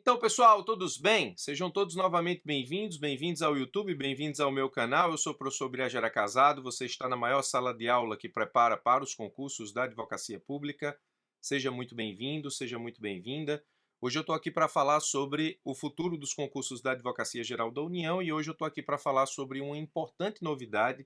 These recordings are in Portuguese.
Então, pessoal, todos bem? Sejam todos novamente bem-vindos, bem-vindos ao YouTube, bem-vindos ao meu canal. Eu sou o professor Birajara Casado, você está na maior sala de aula que prepara para os concursos da Advocacia Pública. Seja muito bem-vindo, seja muito bem-vinda. Hoje eu estou aqui para falar sobre o futuro dos concursos da Advocacia Geral da União e hoje eu estou aqui para falar sobre uma importante novidade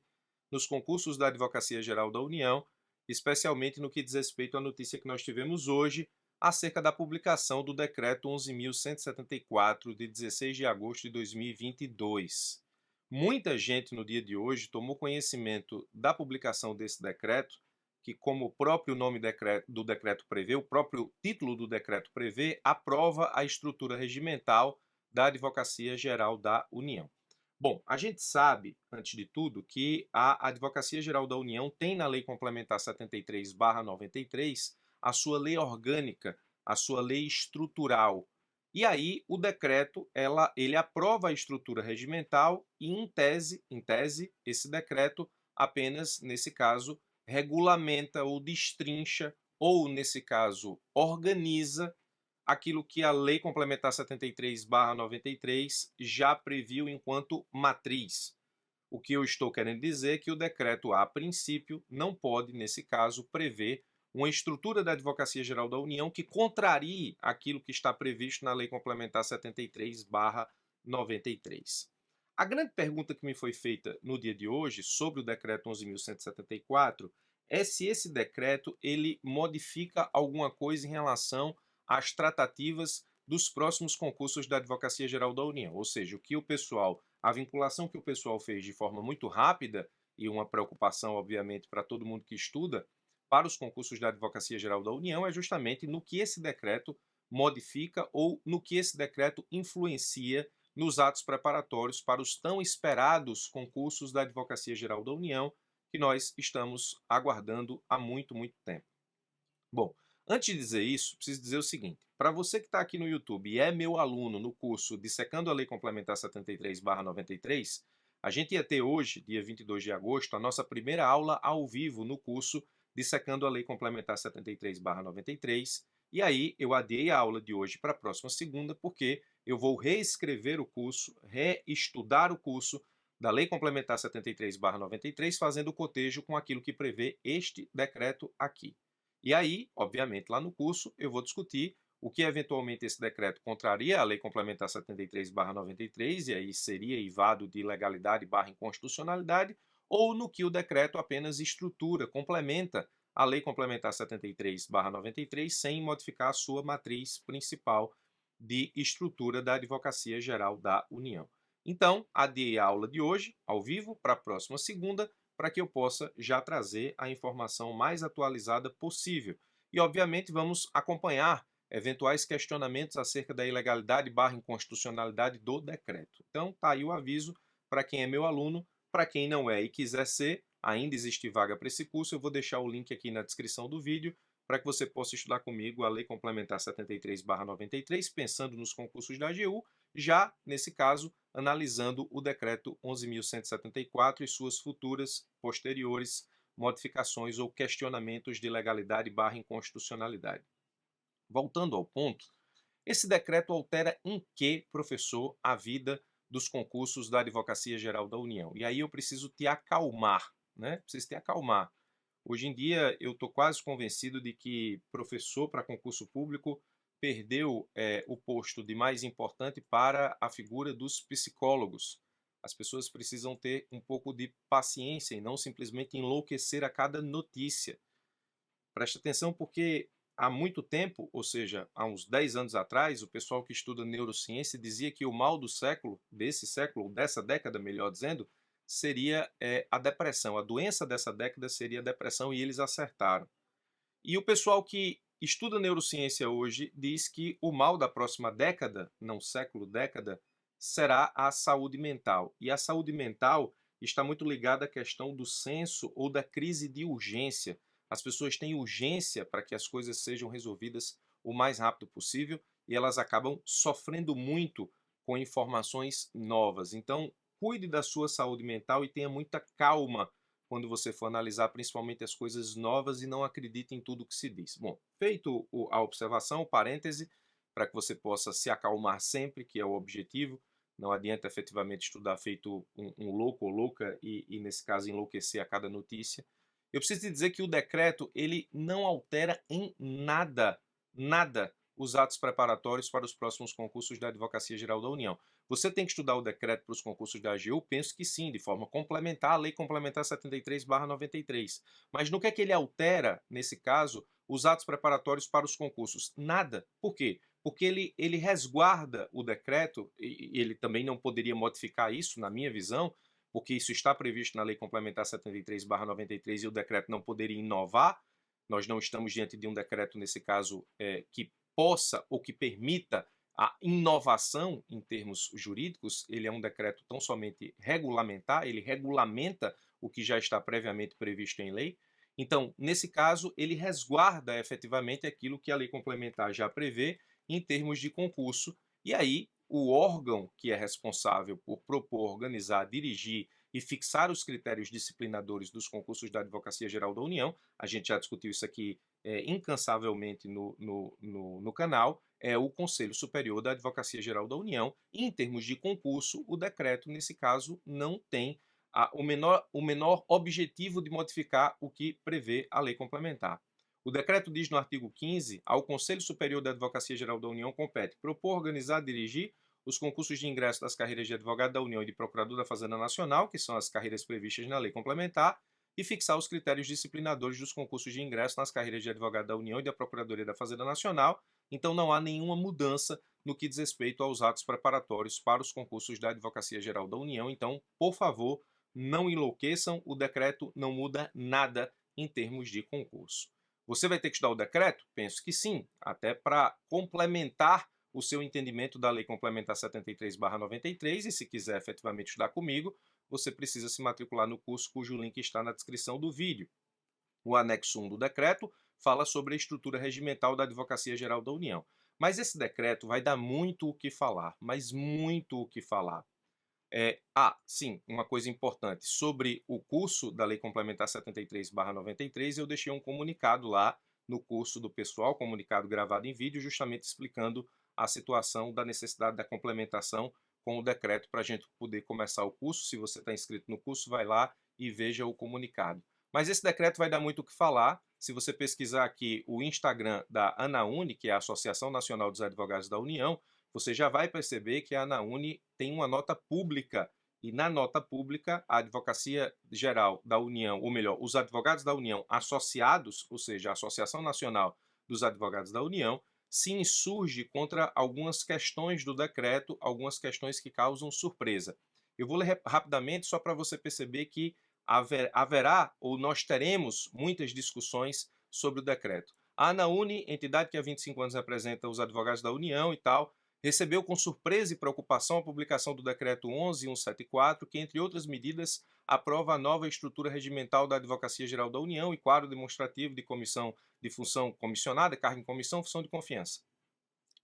nos concursos da Advocacia Geral da União, especialmente no que diz respeito à notícia que nós tivemos hoje, acerca da publicação do Decreto 11.174, de 16 de agosto de 2022. Muita gente no dia de hoje tomou conhecimento da publicação desse decreto, que, como o próprio nome do decreto prevê, o próprio título do decreto prevê, aprova a estrutura regimental da Advocacia Geral da União. Bom, a gente sabe, antes de tudo, que a Advocacia Geral da União tem na Lei Complementar 73/93 a sua lei orgânica, a sua lei estrutural. E aí o decreto, ele aprova a estrutura regimental e, em tese, esse decreto apenas, nesse caso, regulamenta ou destrincha, ou, nesse caso, organiza aquilo que a Lei Complementar 73/93 já previu enquanto matriz. O que eu estou querendo dizer é que o decreto, a princípio, não pode, nesse caso, prever uma estrutura da Advocacia Geral da União que contrarie aquilo que está previsto na Lei Complementar 73/93. A grande pergunta que me foi feita no dia de hoje sobre o decreto 11.174 é se esse decreto ele modifica alguma coisa em relação às tratativas dos próximos concursos da Advocacia Geral da União, ou seja, a vinculação que o pessoal fez de forma muito rápida e uma preocupação, obviamente, para todo mundo que estuda, para os concursos da Advocacia Geral da União é justamente no que esse decreto modifica ou no que esse decreto influencia nos atos preparatórios para os tão esperados concursos da Advocacia Geral da União que nós estamos aguardando há muito, muito tempo. Bom, antes de dizer isso, preciso dizer o seguinte: para você que está aqui no YouTube e é meu aluno no curso Dissecando a Lei Complementar 73/93, a gente ia ter hoje, dia 22 de agosto, a nossa primeira aula ao vivo no curso Dissecando a Lei Complementar 73/93, e aí eu adiei a aula de hoje para a próxima segunda, porque eu vou reescrever o curso, reestudar o curso da Lei Complementar 73/93, fazendo o cotejo com aquilo que prevê este decreto aqui. E aí, obviamente, lá no curso eu vou discutir o que eventualmente esse decreto contraria a Lei Complementar 73/93, e aí seria eivado de ilegalidade/inconstitucionalidade, ou no que o decreto apenas estrutura, complementa a Lei Complementar 73/93 sem modificar a sua matriz principal de estrutura da Advocacia Geral da União. Então, adiei a aula de hoje, ao vivo, para a próxima segunda, para que eu possa já trazer a informação mais atualizada possível. E, obviamente, vamos acompanhar eventuais questionamentos acerca da ilegalidade/inconstitucionalidade do decreto. Então, está aí o aviso para quem é meu aluno. Para quem não é e quiser ser, ainda existe vaga para esse curso, eu vou deixar o link aqui na descrição do vídeo para que você possa estudar comigo a Lei Complementar 73/93, pensando nos concursos da AGU, já, nesse caso, analisando o Decreto 11.174 e suas futuras, posteriores, modificações ou questionamentos de legalidade/inconstitucionalidade. Voltando ao ponto, esse decreto altera em que, professor, a vida dos concursos da Advocacia Geral da União? E aí eu preciso te acalmar, né? Preciso te acalmar. Hoje em dia eu estou quase convencido de que professor para concurso público perdeu o posto de mais importante para a figura dos psicólogos. As pessoas precisam ter um pouco de paciência e não simplesmente enlouquecer a cada notícia. Preste atenção porque há muito tempo, ou seja, há uns 10 anos atrás, o pessoal que estuda neurociência dizia que o mal do século, dessa década, melhor dizendo, seria a depressão. A doença dessa década seria a depressão e eles acertaram. E o pessoal que estuda neurociência hoje diz que o mal da próxima década, não século, década, será a saúde mental. E a saúde mental está muito ligada à questão do senso ou da crise de urgência. As pessoas têm urgência para que as coisas sejam resolvidas o mais rápido possível e elas acabam sofrendo muito com informações novas. Então, cuide da sua saúde mental e tenha muita calma quando você for analisar principalmente as coisas novas e não acredite em tudo que se diz. Bom, feito a observação, o parêntese, para que você possa se acalmar sempre, que é o objetivo. Não adianta efetivamente estudar feito um louco ou louca e, nesse caso, enlouquecer a cada notícia. Eu preciso te dizer que o decreto ele não altera em nada, nada, os atos preparatórios para os próximos concursos da Advocacia Geral da União. Você tem que estudar o decreto para os concursos da AGU? Penso que sim, de forma complementar à Lei Complementar 73/93. Mas no que é que ele altera, nesse caso, os atos preparatórios para os concursos? Nada. Por quê? Porque ele resguarda o decreto, e ele também não poderia modificar isso, na minha visão, porque isso está previsto na Lei Complementar 73/93 e o decreto não poderia inovar. Nós não estamos diante de um decreto, nesse caso, que possa ou que permita a inovação em termos jurídicos. Ele é um decreto tão somente regulamentar, ele regulamenta o que já está previamente previsto em lei. Então, nesse caso, ele resguarda efetivamente aquilo que a lei complementar já prevê em termos de concurso, e aí o órgão que é responsável por propor, organizar, dirigir e fixar os critérios disciplinadores dos concursos da Advocacia Geral da União, a gente já discutiu isso aqui incansavelmente no canal, é o Conselho Superior da Advocacia Geral da União, e em termos de concurso, o decreto, nesse caso, não tem o menor objetivo de modificar o que prevê a lei complementar. O decreto diz no artigo 15, ao Conselho Superior da Advocacia Geral da União compete propor, organizar, dirigir os concursos de ingresso das carreiras de advogado da União e de procurador da Fazenda Nacional, que são as carreiras previstas na lei complementar, e fixar os critérios disciplinadores dos concursos de ingresso nas carreiras de advogado da União e da Procuradoria da Fazenda Nacional. Então não há nenhuma mudança no que diz respeito aos atos preparatórios para os concursos da Advocacia Geral da União. Então, por favor, não enlouqueçam, o decreto não muda nada em termos de concurso. Você vai ter que estudar o decreto? Penso que sim, até para complementar o seu entendimento da Lei Complementar 73/93, e se quiser efetivamente estudar comigo, você precisa se matricular no curso cujo link está na descrição do vídeo. O anexo 1 do decreto fala sobre a estrutura regimental da Advocacia Geral da União. Mas esse decreto vai dar muito o que falar, mas muito o que falar. Sim, uma coisa importante, sobre o curso da Lei Complementar 73/93, eu deixei um comunicado lá no curso do pessoal, comunicado gravado em vídeo, justamente explicando a situação da necessidade da complementação com o decreto para a gente poder começar o curso. Se você está inscrito no curso, vai lá e veja o comunicado. Mas esse decreto vai dar muito o que falar. Se você pesquisar aqui o Instagram da ANAUNI, que é a Associação Nacional dos Advogados da União, você já vai perceber que a ANAUNI tem uma nota pública, e na nota pública a Advocacia Geral da União, ou melhor, os advogados da União associados, ou seja, a Associação Nacional dos Advogados da União, se insurge contra algumas questões do decreto, algumas questões que causam surpresa. Eu vou ler rapidamente só para você perceber que haverá, ou nós teremos, muitas discussões sobre o decreto. A ANAUNI, entidade que há 25 anos representa os advogados da União e tal, recebeu com surpresa e preocupação a publicação do Decreto 11.174, que, entre outras medidas, aprova a nova estrutura regimental da Advocacia Geral da União e quadro demonstrativo de comissão de função comissionada, cargo em comissão, função de confiança.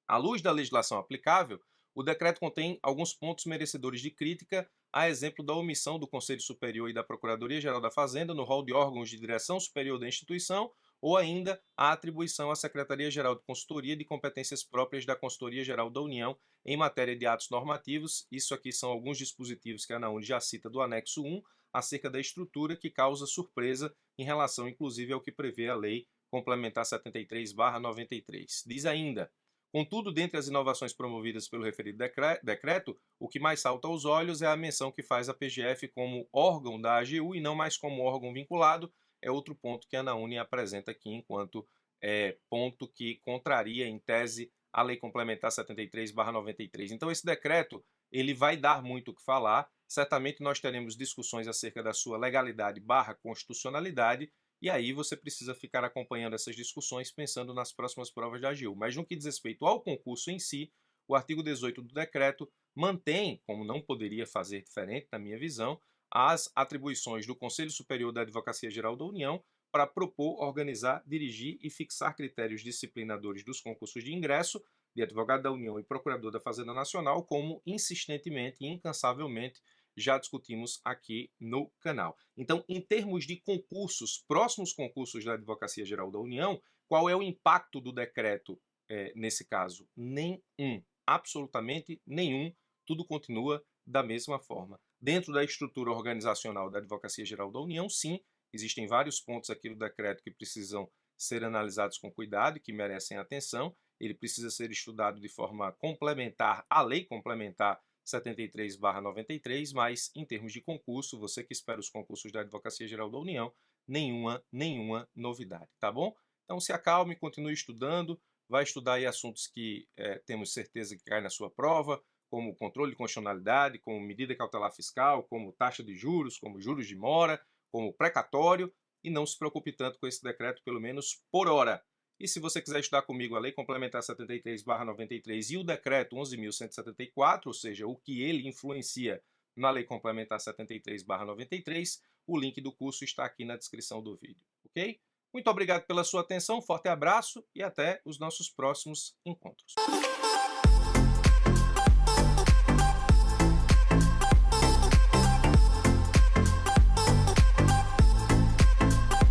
À luz da legislação aplicável, o decreto contém alguns pontos merecedores de crítica, a exemplo da omissão do Conselho Superior e da Procuradoria-Geral da Fazenda no rol de órgãos de direção superior da instituição, ou ainda a atribuição à Secretaria-Geral de Consultoria de competências próprias da Consultoria-Geral da União em matéria de atos normativos. Isso aqui são alguns dispositivos que a ANAUNI já cita do anexo 1, acerca da estrutura, que causa surpresa em relação, inclusive, ao que prevê a Lei Complementar 73/93. Diz ainda: contudo, dentre as inovações promovidas pelo referido decreto, o que mais salta aos olhos é a menção que faz a PGF como órgão da AGU e não mais como órgão vinculado. É outro ponto que a ANAUNI apresenta aqui enquanto ponto que contraria, em tese, a Lei Complementar 73/93. Então, esse decreto ele vai dar muito o que falar. Certamente nós teremos discussões acerca da sua legalidade/constitucionalidade, e aí você precisa ficar acompanhando essas discussões, pensando nas próximas provas da AGU. Mas no que diz respeito ao concurso em si, o artigo 18 do decreto mantém, como não poderia fazer diferente na minha visão, as atribuições do Conselho Superior da Advocacia Geral da União para propor, organizar, dirigir e fixar critérios disciplinadores dos concursos de ingresso de advogado da União e procurador da Fazenda Nacional, como insistentemente e incansavelmente já discutimos aqui no canal. Então, em termos de concursos, próximos concursos da Advocacia Geral da União, qual é o impacto do decreto nesse caso? Nenhum, absolutamente nenhum, tudo continua da mesma forma. Dentro da estrutura organizacional da Advocacia Geral da União, sim, existem vários pontos aqui do decreto que precisam ser analisados com cuidado e que merecem atenção. Ele precisa ser estudado de forma complementar à Lei Complementar 73/93, mas em termos de concurso, você que espera os concursos da Advocacia Geral da União, nenhuma novidade, tá bom? Então se acalme, continue estudando, vai estudar aí assuntos que temos certeza que caem na sua prova, como controle de constitucionalidade, como medida cautelar fiscal, como taxa de juros, como juros de mora, como precatório, e não se preocupe tanto com esse decreto, pelo menos por hora. E se você quiser estudar comigo a Lei Complementar 73/93 e o Decreto 11.174, ou seja, o que ele influencia na Lei Complementar 73/93, o link do curso está aqui na descrição do vídeo, ok? Muito obrigado pela sua atenção, forte abraço e até os nossos próximos encontros.